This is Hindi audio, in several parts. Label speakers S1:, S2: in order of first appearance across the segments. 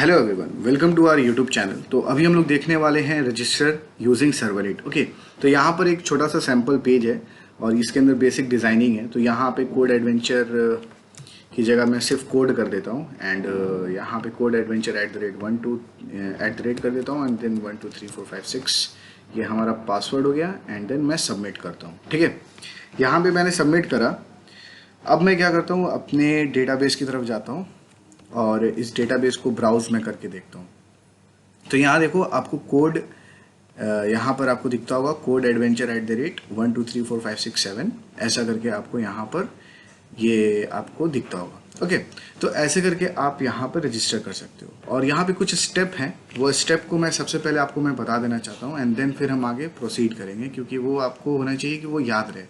S1: Hello everyone, welcome to our YouTube channel. तो अभी हम लोग देखने वाले हैं रजिस्टर यूजिंग सर्वलेट। ओके, तो यहाँ पर एक छोटा सा सैम्पल पेज है और इसके अंदर बेसिक डिज़ाइनिंग है। तो यहाँ पे कोड एडवेंचर की जगह मैं सिर्फ कोड कर देता हूँ एंड यहाँ पे कोड एडवेंचर @ कर देता हूँ एंड देन 1 2 3 4 5 6 ये हमारा पासवर्ड हो गया एंड देन मैं सबमिट करता हूँ। ठीक है, यहाँ पे मैंने सबमिट करा। अब मैं क्या करता हूँ, अपने डेटाबेस की तरफ जाता हूँ और इस डेटाबेस को ब्राउज में करके देखता हूँ। तो यहाँ देखो, आपको कोड यहाँ पर आपको दिखता होगा कोड एडवेंचर @ 1 2 3 4 5 6 7 ऐसा करके आपको यहाँ पर ये आपको दिखता होगा। ओके, तो ऐसे करके आप यहाँ पर रजिस्टर कर सकते हो और यहाँ पे कुछ स्टेप हैं। वो स्टेप को मैं सबसे पहले आपको मैं बता देना चाहता हूँ एंड देन फिर हम आगे प्रोसीड करेंगे, क्योंकि वो आपको होना चाहिए कि वो याद रहे,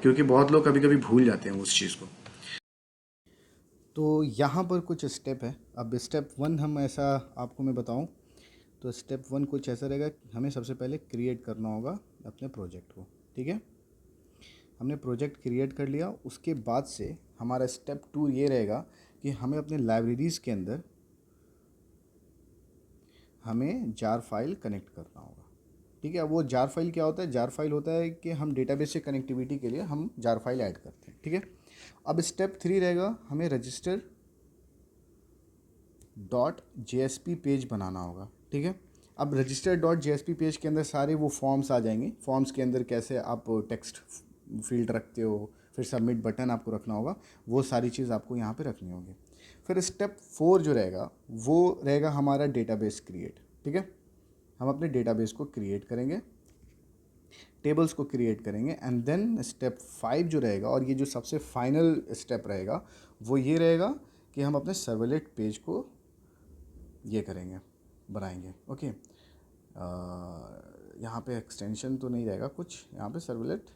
S1: क्योंकि बहुत लोग कभी कभी भूल जाते हैं उस चीज़ को। तो यहाँ पर कुछ स्टेप है। अब स्टेप 1 हम ऐसा आपको मैं बताऊँ तो स्टेप 1 कुछ ऐसा रहेगा, हमें सबसे पहले क्रिएट करना होगा अपने प्रोजेक्ट को। ठीक है, हमने प्रोजेक्ट क्रिएट कर लिया। उसके बाद से हमारा स्टेप 2 ये रहेगा कि हमें अपने लाइब्रेरीज़ के अंदर हमें जार फाइल कनेक्ट करना होगा। ठीक है, वो जार फाइल क्या होता है? जार फाइल होता है कि हम डेटाबेस से कनेक्टिविटी के लिए हम जार फाइल ऐड करते हैं। ठीक है, अब स्टेप 3 रहेगा, हमें रजिस्टर .jsp पेज बनाना होगा। ठीक है, अब रजिस्टर .jsp पेज के अंदर सारे वो फॉर्म्स आ जाएंगे। फॉर्म्स के अंदर कैसे आप टेक्स्ट फील्ड रखते हो, फिर सबमिट बटन आपको रखना होगा, वो सारी चीज़ आपको यहाँ पे रखनी होगी। फिर स्टेप 4 जो रहेगा वो रहेगा हमारा डेटाबेस क्रिएट। ठीक है, हम अपने डेटाबेस को क्रिएट करेंगे, टेबल्स को क्रिएट करेंगे एंड देन स्टेप 5 जो रहेगा और ये जो सबसे फाइनल स्टेप रहेगा वो ये रहेगा कि हम अपने सर्वलेट पेज को ये करेंगे, बनाएंगे। ओके, यहाँ पे एक्सटेंशन तो नहीं रहेगा कुछ, यहाँ पे सर्वलेट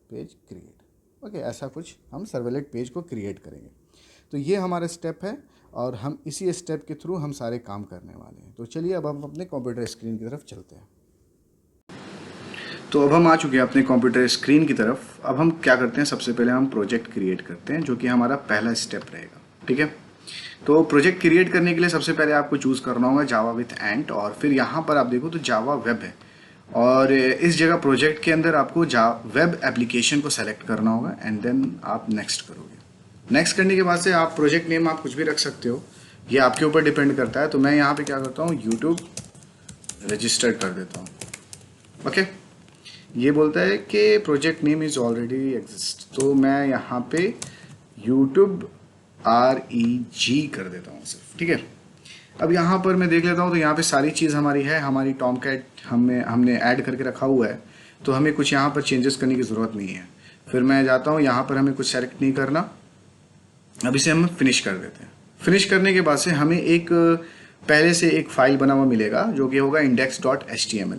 S1: पेज क्रिएट। ओके, ऐसा कुछ हम सर्वलेट पेज को क्रिएट करेंगे। तो ये हमारा स्टेप है और हम इसी स्टेप के थ्रू हम सारे काम करने वाले हैं। तो चलिए अब हम अपने कंप्यूटर स्क्रीन की तरफ चलते हैं। तो अब हम आ चुके हैं अपने कंप्यूटर स्क्रीन की तरफ। अब हम क्या करते हैं, सबसे पहले हम प्रोजेक्ट क्रिएट करते हैं, जो कि हमारा पहला स्टेप रहेगा। ठीक है, तो प्रोजेक्ट क्रिएट करने के लिए सबसे पहले आपको चूज़ करना होगा जावा विथ एंट, और फिर यहाँ पर आप देखो तो जावा वेब है और इस जगह प्रोजेक्ट के अंदर आपको वेब एप्लीकेशन को सेलेक्ट करना होगा एंड देन आप नेक्स्ट करोगे। नेक्स्ट करने के बाद से आप प्रोजेक्ट नेम आप कुछ भी रख सकते हो, ये आपके ऊपर डिपेंड करता है। तो मैं यहाँ पे क्या करता हूँ, यूट्यूब रजिस्टर्ड कर देता हूँ। ओके, ये बोलता है कि project name is already exist, तो मैं यहाँ पे यूट्यूब REG कर देता हूँ सिर्फ। ठीक है, अब यहाँ पर मैं देख लेता हूँ तो यहाँ पे सारी चीज़ हमारी है, हमारी टॉमकैट हमने ऐड करके रखा हुआ है, तो हमें कुछ यहाँ पर चेंजेस करने की ज़रूरत नहीं है। फिर मैं जाता हूँ, यहाँ पर हमें कुछ सेलेक्ट नहीं करना। अब इसे हम फिनिश कर देते हैं। फिनिश करने के बाद से हमें एक पहले से एक फाइल बना हुआ मिलेगा जो कि होगा index.html,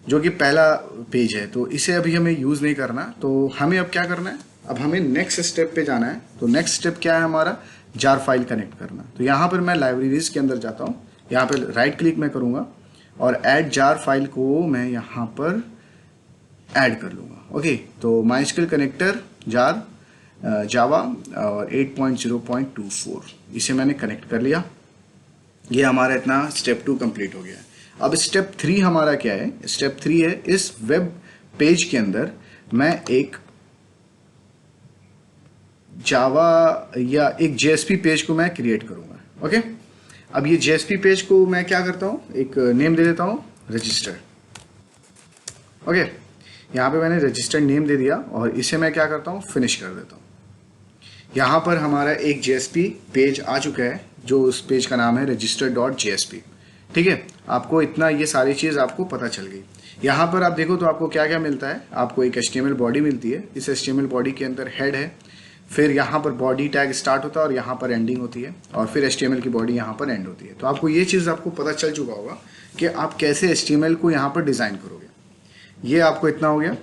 S1: जो कि पहला पेज है। तो इसे अभी हमें यूज़ नहीं करना। तो हमें अब क्या करना है, अब हमें नेक्स्ट स्टेप पे जाना है। तो नेक्स्ट स्टेप क्या है हमारा, जार फाइल कनेक्ट करना। तो यहाँ पर मैं लाइब्रेरीज के अंदर जाता हूँ, यहाँ पर राइट क्लिक मैं करूँगा और ऐड जार फाइल को मैं यहाँ पर ऐड कर लूँगा। ओके, तो माइस्क्ल कनेक्टर जार जावा और 8.0.24 इसे मैंने कनेक्ट कर लिया। ये हमारा इतना स्टेप 2 कंप्लीट हो गया है। अब स्टेप 3 हमारा क्या है, स्टेप 3 है इस वेब पेज के अंदर मैं एक जावा या एक JSP पेज को मैं क्रिएट करूंगा। ओके, अब ये JSP पेज को मैं क्या करता हूँ, एक नेम दे देता हूँ रजिस्टर। ओके, यहाँ पे मैंने रजिस्टर नेम दे दिया और इसे मैं क्या करता हूँ, फिनिश कर देता हूँ। यहाँ पर हमारा एक JSP पेज आ चुका है, जो उस पेज का नाम है register.jsp। ठीक है, आपको इतना ये सारी चीज़ आपको पता चल गई। यहाँ पर आप देखो तो आपको क्या क्या मिलता है, आपको एक HTML बॉडी मिलती है। इस HTML बॉडी के अंदर हेड है, फिर यहाँ पर बॉडी टैग स्टार्ट होता है और यहाँ पर एंडिंग होती है, और फिर HTML की बॉडी यहाँ पर एंड होती है। तो आपको ये चीज़ आपको पता चल चुका होगा कि आप कैसे HTML को यहाँ पर डिज़ाइन करोगे। ये आपको इतना हो गया।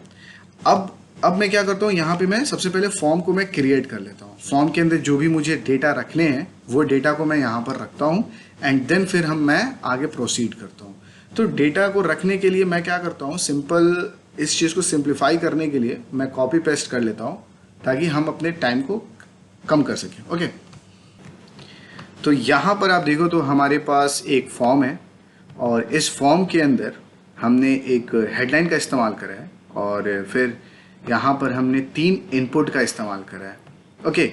S1: अब मैं क्या करता हूँ, यहाँ पे मैं सबसे पहले फॉर्म को मैं क्रिएट कर लेता हूँ। फॉर्म के अंदर जो भी मुझे डेटा रखने हैं वो डेटा को मैं यहाँ पर रखता हूँ एंड देन फिर मैं आगे प्रोसीड करता हूँ। तो डेटा को रखने के लिए मैं क्या करता हूँ, सिंपल इस चीज़ को सिंप्लीफाई करने के लिए मैं कॉपी पेस्ट कर लेता हूँ ताकि हम अपने टाइम को कम कर सकें। ओके, तो यहाँ पर आप देखो तो हमारे पास एक फॉर्म है और इस फॉर्म के अंदर हमने एक हेडलाइन का इस्तेमाल करा है और फिर यहाँ पर हमने 3 इनपुट का इस्तेमाल करा है। ओके,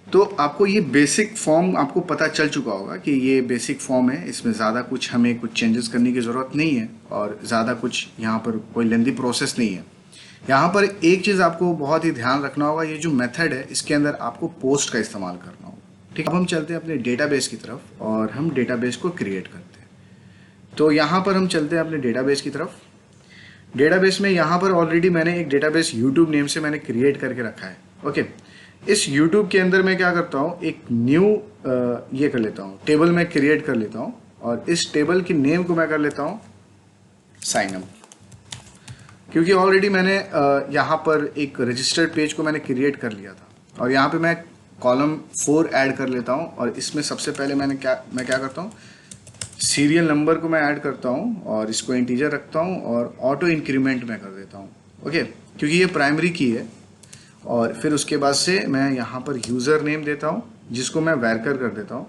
S1: तो आपको ये बेसिक फॉर्म आपको पता चल चुका होगा कि ये बेसिक फॉर्म है, इसमें ज़्यादा कुछ हमें कुछ चेंजेस करने की ज़रूरत नहीं है और ज़्यादा कुछ यहाँ पर कोई लेंदी प्रोसेस नहीं है। यहाँ पर एक चीज़ आपको बहुत ही ध्यान रखना होगा, ये जो मेथड है इसके अंदर आपको पोस्ट का इस्तेमाल करना होगा। ठीक है, अब हम चलते हैं अपने डेटाबेस की तरफ और हम डेटाबेस को क्रिएट करते हैं। तो यहाँ पर हम चलते हैं अपने डेटाबेस की तरफ। डेटाबेस में यहाँ पर ऑलरेडी मैंने एक डेटाबेस यूट्यूब नेम से मैंने क्रिएट करके रखा है। ओके, इस यूट्यूब के अंदर मैं क्या करता हूँ, एक न्यू ये कर लेता हूँ, टेबल में क्रिएट कर लेता हूँ और इस टेबल की नेम को मैं कर लेता हूँ साइन अप, क्योंकि ऑलरेडी मैंने यहाँ पर एक रजिस्टर्ड पेज को मैंने क्रिएट कर लिया था और यहाँ पे मैं कॉलम 4 ऐड कर लेता हूँ और इसमें सबसे पहले मैं क्या करता हूँ, सीरियल नंबर को मैं ऐड करता हूँ और इसको इंटीजर रखता हूँ और ऑटो इंक्रीमेंट में कर देता हूँ। ओके, क्योंकि ये प्राइमरी की है और फिर उसके बाद से मैं यहाँ पर यूज़र नेम देता हूँ जिसको मैं वैरकर कर देता हूँ,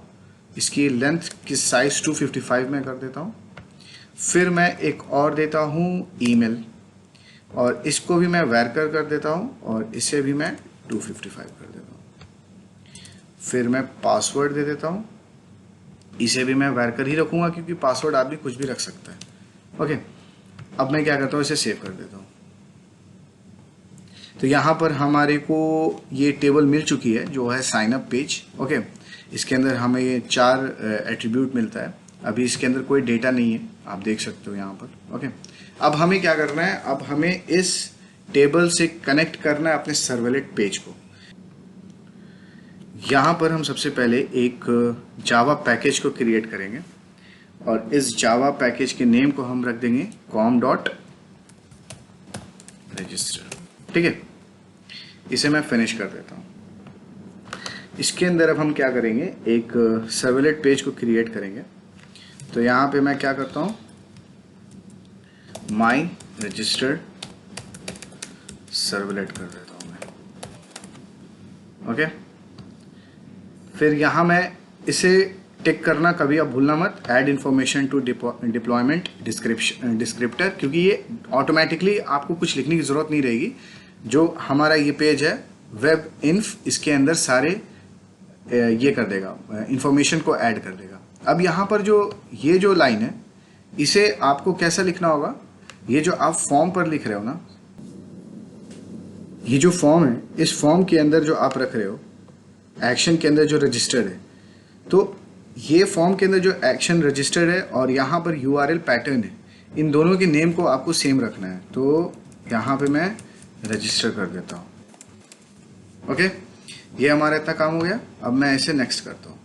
S1: इसकी लेंथ की साइज़ 255 में कर देता हूँ। फिर मैं एक और देता हूँ ईमेल और इसको भी मैं वैरकर कर देता हूँ और इसे भी मैं 255 कर देता हूँ। फिर मैं पासवर्ड दे देता हूँ, इसे भी मैं वैरकर ही रखूँगा क्योंकि पासवर्ड आदमी कुछ भी रख सकता है। ओके, अब मैं क्या करता हूँ, इसे सेव कर देता हूँ। तो यहाँ पर हमारे को ये टेबल मिल चुकी है जो है साइन अप पेज। ओके, इसके अंदर हमें ये 4 एट्रीब्यूट मिलता है। अभी इसके अंदर कोई डेटा नहीं है, आप देख सकते हो यहाँ पर। ओके, अब हमें क्या करना है, अब हमें इस टेबल से कनेक्ट करना है अपने सर्वलेट पेज को। यहाँ पर हम सबसे पहले एक जावा पैकेज को क्रिएट करेंगे और इस जावा पैकेज के नेम को हम रख देंगे com.register। ठीक है, इसे मैं फिनिश कर देता हूँ। इसके अंदर अब हम क्या करेंगे, एक सर्वलेट पेज को क्रिएट करेंगे। तो यहाँ पे मैं क्या करता हूँ, माई रजिस्टर्ड सर्वलेट कर देता हूँ मैं। ओके, फिर यहाँ मैं इसे टिक करना कभी आप भूलना मत, add information to deployment descriptor, क्योंकि ये ऑटोमेटिकली आपको कुछ लिखने की ज़रूरत नहीं रहेगी। जो हमारा ये पेज है वेब इन्फ, इसके अंदर सारे ये कर देगा, इन्फॉर्मेशन को ऐड कर देगा। अब यहाँ पर जो ये जो लाइन है इसे आपको कैसा लिखना होगा, ये जो आप फॉर्म पर लिख रहे हो ना, ये जो फॉर्म है, इस फॉर्म के अंदर जो आप रख रहे हो एक्शन के अंदर जो रजिस्टर्ड है, तो ये फॉर्म के अंदर जो एक्शन रजिस्टर्ड है और यहाँ पर URL पैटर्न है, इन दोनों के नेम को आपको सेम रखना है। तो यहाँ पे मैं रजिस्टर कर देता हूँ। ओके, ये हमारा इतना काम हो गया। अब मैं इसे नेक्स्ट करता हूँ,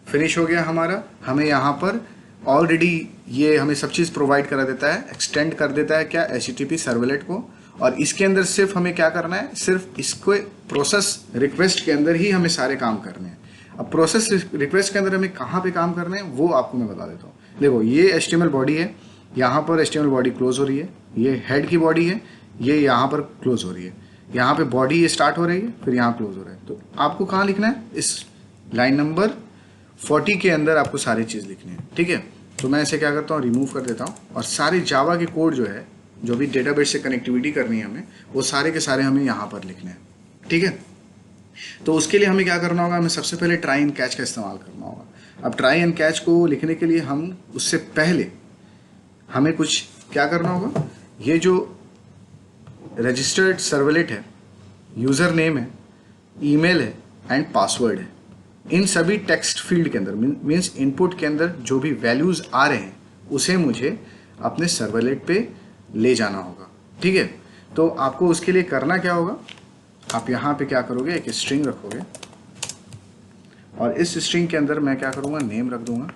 S1: फिनिश हो गया हमारा। हमें यहाँ पर ऑलरेडी ये हमें सब चीज़ प्रोवाइड करा देता है, एक्सटेंड कर देता है क्या, HTTP सर्वलेट को। और इसके अंदर सिर्फ हमें क्या करना है, सिर्फ इसको प्रोसेस रिक्वेस्ट के अंदर ही हमें सारे काम करने हैं। अब प्रोसेस रिक्वेस्ट के अंदर हमें कहाँ पे काम करना है वो आपको मैं बता देता हूँ। देखो, ये HTML बॉडी है, यहाँ पर HTML बॉडी क्लोज हो रही है, ये हेड की बॉडी है, ये यहाँ पर क्लोज हो रही है, यहाँ पे बॉडी ये स्टार्ट हो रही है, फिर यहाँ क्लोज हो रहा है। तो आपको कहाँ लिखना है, इस लाइन नंबर 40 के अंदर आपको सारी चीज़ लिखनी है। ठीक है, तो मैं इसे क्या करता हूँ, रिमूव कर देता हूँ और सारे जावा के कोड जो है, जो भी डेटाबेस से कनेक्टिविटी करनी है हमें, वो सारे के सारे हमें यहाँ पर लिखने हैं। ठीक है, तो उसके लिए हमें क्या करना होगा, हमें सबसे पहले ट्राई एंड कैच का इस्तेमाल करना होगा। अब ट्राई एंड कैच को लिखने के लिए हम उससे पहले हमें कुछ क्या करना होगा, ये जो रजिस्टर्ड सर्वलेट है, यूज़र नेम है, ईमेल है एंड पासवर्ड है, इन सभी टेक्स्ट फील्ड के अंदर मीन्स इनपुट के अंदर जो भी वैल्यूज़ आ रहे हैं उसे मुझे अपने सर्वलेट पे ले जाना होगा। ठीक है, तो आपको उसके लिए करना क्या होगा, आप यहाँ पे क्या करोगे, एक स्ट्रिंग रखोगे और इस स्ट्रिंग के अंदर मैं क्या करूँगा, नेम रख दूंगा।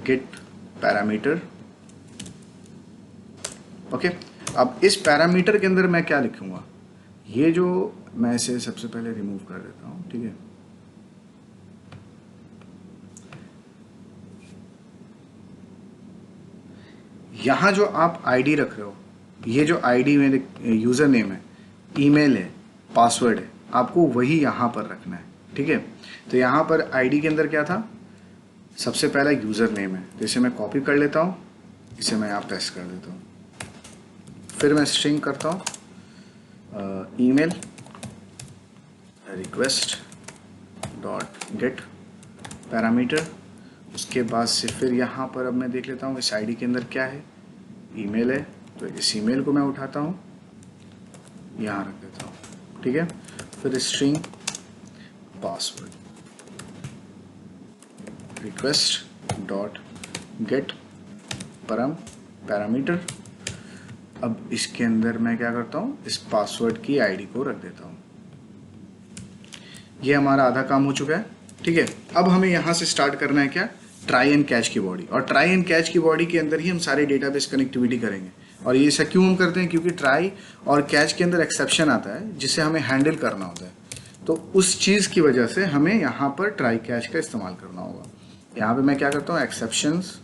S1: Gate parameter. ओके, अब इस पैरामीटर के अंदर मैं क्या लिखूंगा, ये जो मैं इसे सबसे पहले रिमूव कर देता हूँ। ठीक है, यहाँ जो आप आईडी रख रहे हो, ये जो आईडी मेरे यूज़र नेम है, ईमेल है, पासवर्ड है, आपको वही यहाँ पर रखना है, ठीक है। तो यहाँ पर आईडी के अंदर क्या था, सबसे पहला यूज़र नेम है, तो इसे मैं कॉपी कर लेता हूँ, इसे मैं यहाँ पेस्ट कर देता हूँ। फिर मैं स्ट्रिंग करता हूँ email request dot gate parameter. उसके बाद से फिर यहाँ पर अब मैं देख लेता हूँ इस आईडी के अंदर क्या है, ईमेल है, तो इस ईमेल को मैं उठाता हूँ, यहाँ रख देता हूँ, ठीक है। फिर string password request dot gate parameter. अब इसके अंदर मैं क्या करता हूँ, इस पासवर्ड की आईडी को रख देता हूँ। ये हमारा आधा काम हो चुका है, ठीक है। अब हमें यहाँ से स्टार्ट करना है क्या, ट्राई एंड कैच की बॉडी। और ट्राई एंड कैच की बॉडी के अंदर ही हम सारे डेटाबेस कनेक्टिविटी करेंगे। और ये ऐसा क्यों हम करते हैं, क्योंकि ट्राई और कैच के अंदर एक्सेप्शन आता है जिसे हमें हैंडल करना होता है। तो उस चीज़ की वजह से हमें यहाँ पर ट्राई कैच का इस्तेमाल करना होगा। यहाँ पे मैं क्या करता हूँ, एक्सेप्शंस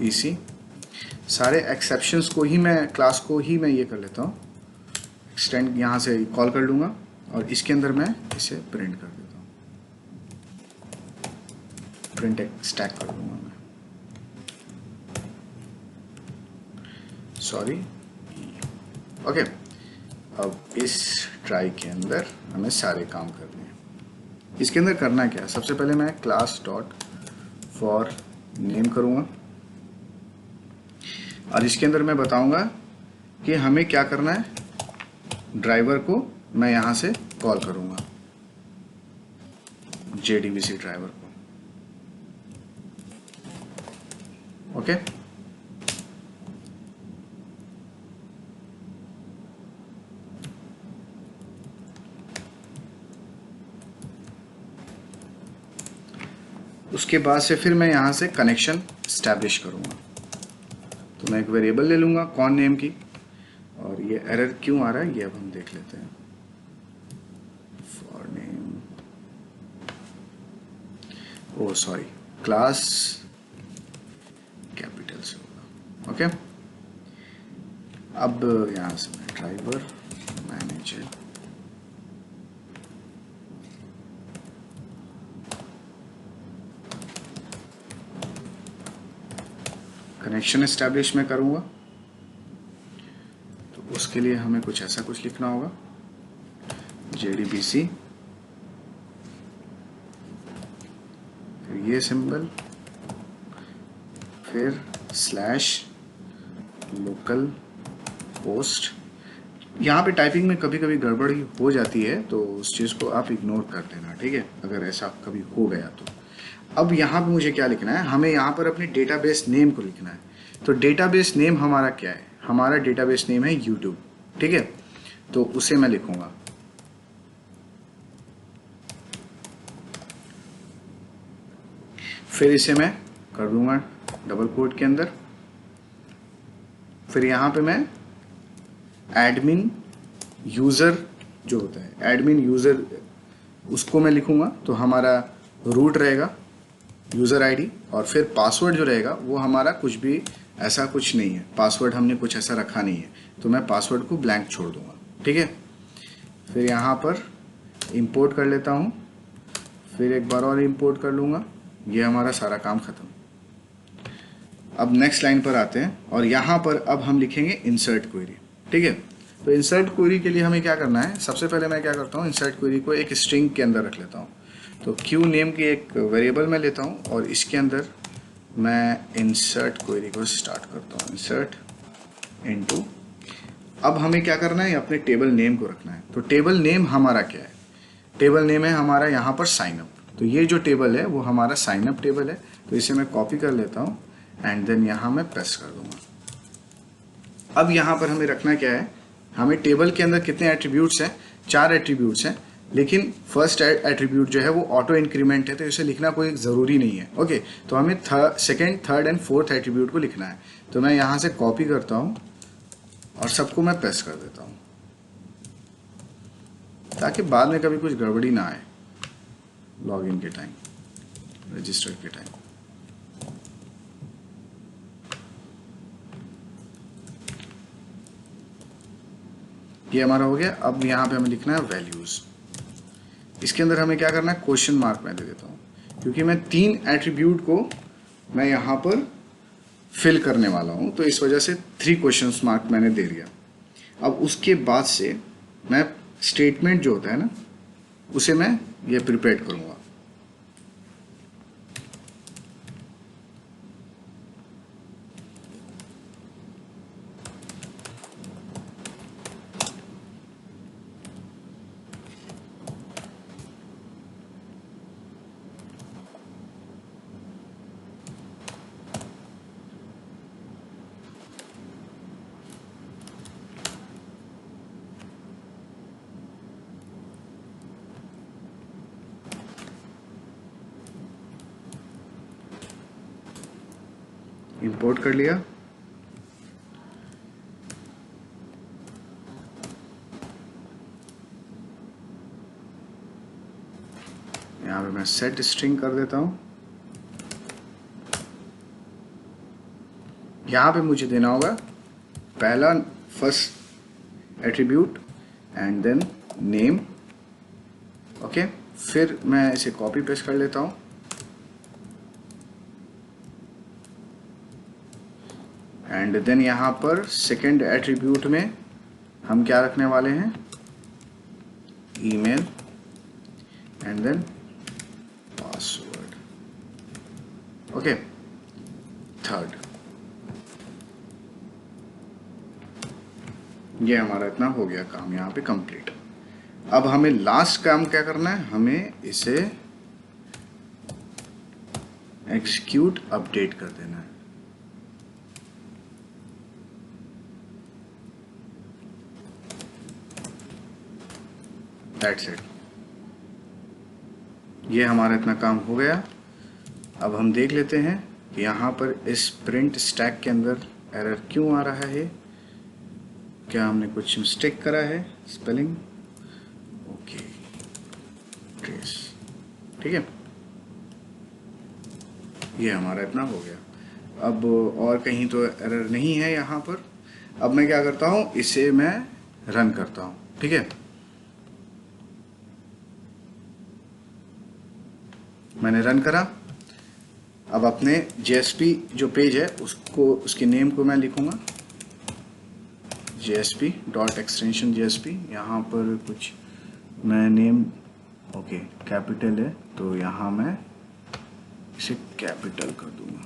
S1: इसी सारे एक्सेप्शंस को ही मैं, क्लास को ही मैं ये कर लेता हूँ, एक्सटेंड यहाँ से कॉल कर लूँगा और इसके अंदर मैं इसे प्रिंट कर देता हूँ, प्रिंट स्टैक कर दूँगा मैं, सॉरी, ओके। अब इस ट्राई के अंदर हमें सारे काम करने हैं। इसके अंदर करना क्या है, सबसे पहले मैं क्लास डॉट फॉर नेम करूँगा और इसके अंदर मैं बताऊँगा कि हमें क्या करना है, ड्राइवर को मैं यहाँ से कॉल करूँगा, JDBC ड्राइवर को, ओके। उसके बाद से फिर मैं यहाँ से कनेक्शन इस्टेब्लिश करूँगा। तो मैं एक वेरिएबल ले लूँगा कॉन नेम की, और ये एरर क्यों आ रहा है ये अब हम देख लेते हैं। For name, oh sorry, class capital से होगा, ओके। अब यहाँ से मैं ड्राइवर मैनेजर कनेक्शन इस्टेब्लिश में करूँगा। तो उसके लिए हमें कुछ ऐसा कुछ लिखना होगा, JDBC, फिर ये सिंबल, फिर स्लैश लोकल होस्ट। यहाँ पे टाइपिंग में कभी कभी गड़बड़ी हो जाती है, तो उस चीज़ को आप इग्नोर कर देना, ठीक है, अगर ऐसा कभी हो गया तो। अब यहाँ पे मुझे क्या लिखना है, हमें यहाँ पर अपने डेटाबेस नेम को लिखना है। तो डेटाबेस नेम हमारा क्या है, हमारा डेटाबेस नेम है YouTube, ठीक है। तो उसे मैं लिखूँगा, फिर इसे मैं कर दूँगा डबल कोट के अंदर। फिर यहाँ पे मैं एडमिन यूज़र जो होता है, एडमिन यूज़र, उसको मैं लिखूँगा। तो हमारा रूट रहेगा, यूज़र आईडी, और फिर पासवर्ड जो रहेगा वो हमारा कुछ भी ऐसा कुछ नहीं है, पासवर्ड हमने कुछ ऐसा रखा नहीं है, तो मैं पासवर्ड को ब्लैंक छोड़ दूँगा, ठीक है। फिर यहाँ पर इंपोर्ट कर लेता हूँ, फिर एक बार और इंपोर्ट कर लूँगा, ये हमारा सारा काम ख़त्म। अब नेक्स्ट लाइन पर आते हैं और यहाँ पर अब हम लिखेंगे इंसर्ट क्वेरी, ठीक है। तो इंसर्ट क्वेरी के लिए हमें क्या करना है, सबसे पहले मैं क्या करता हूँ, इंसर्ट क्वेरी को एक स्ट्रिंग के अंदर रख लेता हूँ। तो क्यू नेम की एक वेरिएबल मैं लेता हूँ और इसके अंदर मैं इंसर्ट क्वेरी को स्टार्ट करता हूँ, इंसर्ट इनटू। अब हमें क्या करना है, अपने टेबल नेम को रखना है। तो टेबल नेम हमारा क्या है, टेबल नेम है हमारा यहाँ पर साइनअप। तो ये जो टेबल है वो हमारा साइनअप टेबल है। तो इसे मैं कॉपी कर लेता हूँ एंड देन यहाँ मैं पेस्ट कर दूंगा। अब यहाँ पर हमें रखना क्या है, हमें टेबल के अंदर कितने एट्रीब्यूट्स हैं, 4 एट्रीब्यूट्स हैं, लेकिन फर्स्ट एट्रीब्यूट जो है वो ऑटो इंक्रीमेंट है, तो इसे लिखना कोई ज़रूरी नहीं है, ओके। तो हमें second, third and fourth attribute को लिखना है। तो मैं यहाँ से कॉपी करता हूँ और सबको मैं पेस्ट कर देता हूँ, ताकि बाद में कभी कुछ गड़बड़ी ना आए लॉगिन के टाइम, रजिस्टर के टाइम। ये हमारा हो गया। अब यहाँ पे हमें लिखना है वैल्यूज़। इसके अंदर हमें क्या करना है, क्वेश्चन मार्क मैं दे देता हूँ, क्योंकि मैं 3 एट्रीब्यूट को मैं यहाँ पर फिल करने वाला हूँ, तो इस वजह से 3 क्वेश्चन मार्क मैंने दे दिया। अब उसके बाद से मैं स्टेटमेंट जो होता है ना, उसे मैं ये प्रिपेयर करूँगा। इंपोर्ट कर लिया। यहाँ पे मैं सेट स्ट्रिंग कर देता हूँ। यहाँ पे मुझे देना होगा पहला first attribute and then name. Okay, फिर मैं इसे कॉपी पेस्ट कर लेता हूँ एंड देन यहाँ पर सेकेंड एट्रीब्यूट में हम क्या रखने वाले हैं, email and then password. Okay, third. ये हमारा इतना हो गया काम यहाँ पे कंप्लीट। अब हमें लास्ट काम क्या करना है, हमें इसे एक्सिक्यूट अपडेट कर देना है। That's it. ये हमारा इतना काम हो गया। अब हम देख लेते हैं कि यहाँ पर इस प्रिंट स्टैक के अंदर एरर क्यों आ रहा है। क्या हमने कुछ मिस्टेक करा है, स्पेलिंग। ओके, ट्रेस, ठीक है। ये हमारा इतना हो गया। अब और कहीं तो एरर नहीं है यहाँ पर। अब मैं क्या करता हूँ, इसे मैं रन करता हूँ, ठीक है। मैंने रन करा। अब अपने JSP जो पेज है उसको, उसके नेम को मैं लिखूंगा JSP डॉट एक्सटेंशन JSP। यहाँ पर कुछ मैं नेम, ओके, कैपिटल है तो यहाँ मैं इसे कैपिटल कर दूंगा,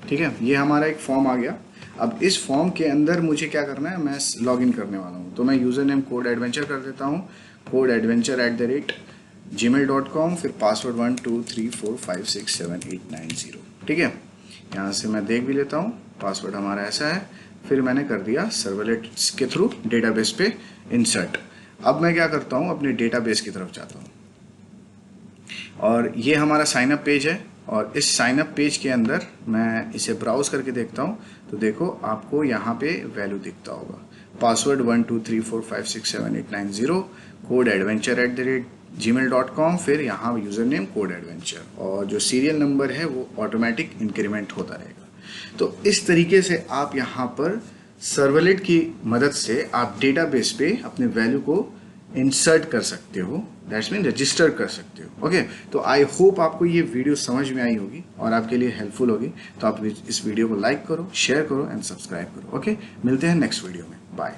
S1: ठीक है। ये हमारा एक फॉर्म आ गया। अब इस फॉर्म के अंदर मुझे क्या करना है, मैं लॉगिन करने वाला हूँ। तो मैं यूज़र नेम कोड एडवेंचर कर देता हूँ, codeadventure@gmail.com, फिर पासवर्ड 1234567890, ठीक है। यहाँ से मैं देख भी लेता हूँ, पासवर्ड हमारा ऐसा है। फिर मैंने कर दिया सर्वलेट्स के थ्रू डेटाबेस पे इंसर्ट। अब मैं क्या करता हूँ, अपने डेटाबेस की तरफ जाता हूँ और ये हमारा साइनअप पेज है। और इस साइनअप पेज के अंदर मैं इसे ब्राउज करके देखता हूँ, तो देखो आपको यहाँ पे वैल्यू दिखता होगा, पासवर्ड 1234567890, codeadventure@gmail.com, फिर यहाँ यूज़र नेम कोड एडवेंचर, और जो सीरियल नंबर है वो ऑटोमेटिक इंक्रीमेंट होता रहेगा। तो इस तरीके से आप यहाँ पर सर्वलेट की मदद से आप डेटाबेस पे अपने वैल्यू को इंसर्ट कर सकते हो, दैट्स मीन रजिस्टर कर सकते हो। ओके, तो आई होप आपको ये वीडियो समझ में आई होगी और आपके लिए हेल्पफुल होगी। तो आप इस वीडियो को लाइक करो, शेयर करो एंड सब्सक्राइब करो। ओके, मिलते हैं नेक्स्ट वीडियो में। बाय।